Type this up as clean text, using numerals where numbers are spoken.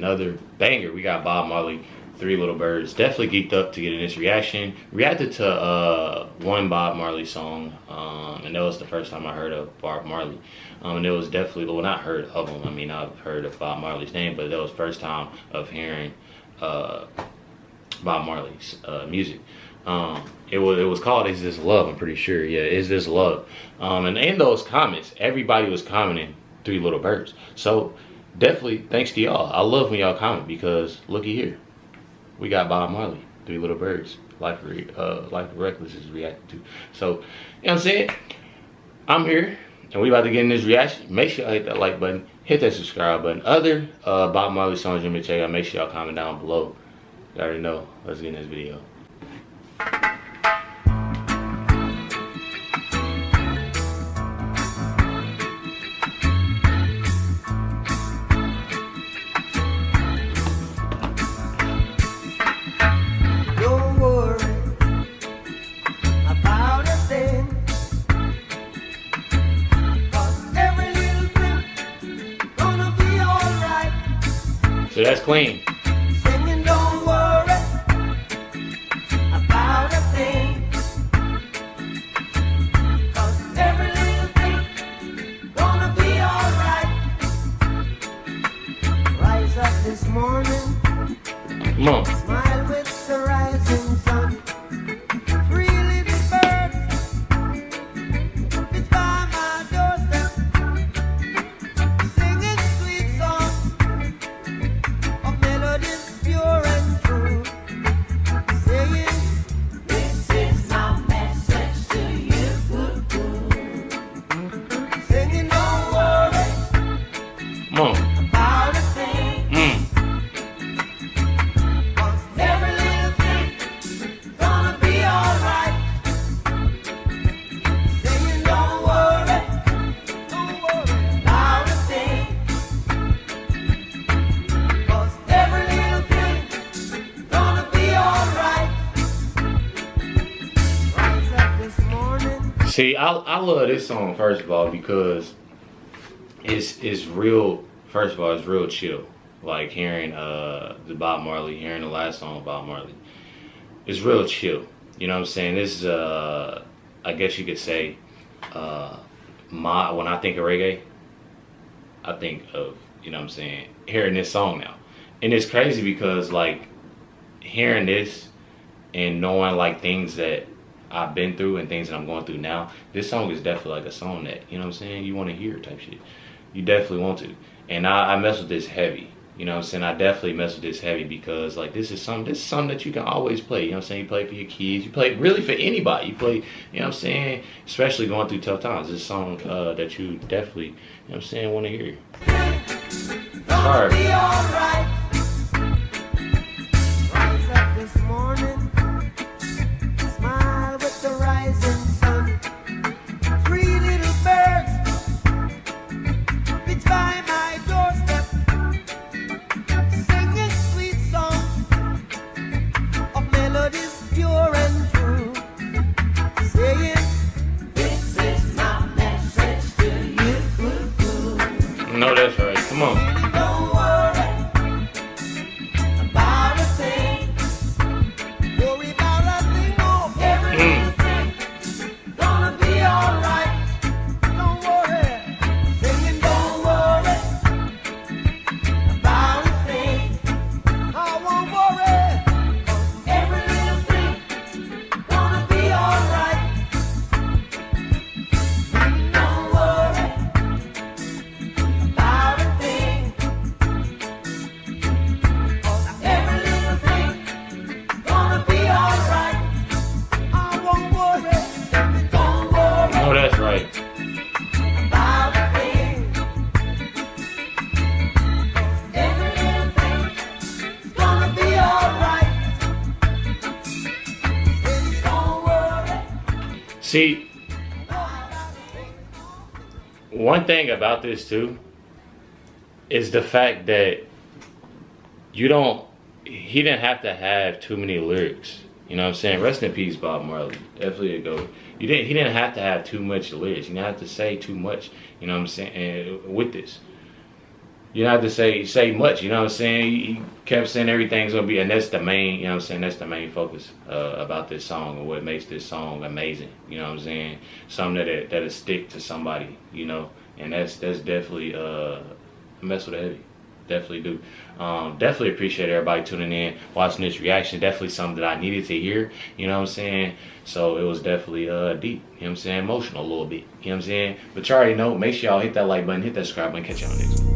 another banger. We got Bob Marley, Three Little Birds. Definitely geeked up to get in this reaction. Reacted to one Bob Marley song, and that was the first time I heard of Bob Marley. And it was definitely, well, not heard of him. I mean, I've heard of Bob Marley's name, but that was the first time of hearing Bob Marley's music. It was called "Is This Love?" I'm pretty sure. Yeah, "Is This Love?" And in those comments, everybody was commenting Three Little Birds. So definitely thanks to y'all. I love when y'all comment because looky here, we got Bob Marley, Three Little Birds. Life Reckless is reacting to. So, you know what I'm saying? I'm here and we about to get in this reaction. Make sure y'all hit that like button, hit that subscribe button. Other Bob Marley songs you want me to check out, make sure y'all comment down below. You already know. Let's get in this video. So that's clean. Singing, don't worry about a thing, 'cause every little thing gonna be alright. Rise up this morning, Come on. smile with the rising sun. Three little birds, it's by my doorstep, singing sweet songs. Pure and true, saying, this is my message to you. Singing, don't worry Come on. about a thing, 'cause every little thing gonna be alright. Saying, don't worry about a thing, 'cause every little thing gonna be alright. Rise up this morning. See, I love this song first of all because it's real. First of all, it's real chill. Like hearing the Bob Marley, hearing the last song of Bob Marley, it's real chill. You know what I'm saying? This is I guess you could say when I think of reggae, I think of, you know what I'm saying, hearing this song now. And it's crazy because like hearing this and knowing like things that I've been through and things that I'm going through now, this song is definitely like a song that, you know what I'm saying, you want to hear type shit. You definitely want to. And I mess with this heavy. You know what I'm saying? I definitely mess with this heavy because like this is something that you can always play. You know what I'm saying? You play for your kids. You play really for anybody. You play, you know what I'm saying? Especially going through tough times. This is a song that you definitely, you know what I'm saying, want to hear. Gonna be alright. Rise up this morning, smile with the rising sun. Three little birds, it's by my doorstep, singing sweet songs of melodies pure and true, saying, this is my message to you. No, that's right. Come on. Don't worry about a thing. Worry about a thing, oh, every little thing gonna be alright. Don't worry, singing, don't worry about a thing. I won't worry, 'cause every little thing gonna be alright. Don't worry about a thing, 'cause every little thing gonna be alright. I won't worry, don't worry No, that's right. about a thing, 'cause every little thing gonna be alright. Don't worry See, about a thing. one thing about this too is the fact that he didn't have to have too many lyrics. You know what I'm saying? Rest in peace, Bob Marley. Definitely a go. He didn't have to have too much lyrics. You didn't have to say too much. You know what I'm saying? And with this, you don't have to say much, you know what I'm saying? He kept saying everything's gonna be, and that's the main, you know what I'm saying, that's the main focus about this song, and what makes this song amazing, you know what I'm saying? Something that'll stick to somebody, you know, and that's definitely mess with the heavy. Definitely do. Definitely appreciate everybody tuning in, watching this reaction. Definitely something that I needed to hear, you know what I'm saying? So it was definitely deep, you know what I'm saying? Emotional a little bit, you know what I'm saying? But you already know, make sure y'all hit that like button, hit that subscribe button, catch y'all next one.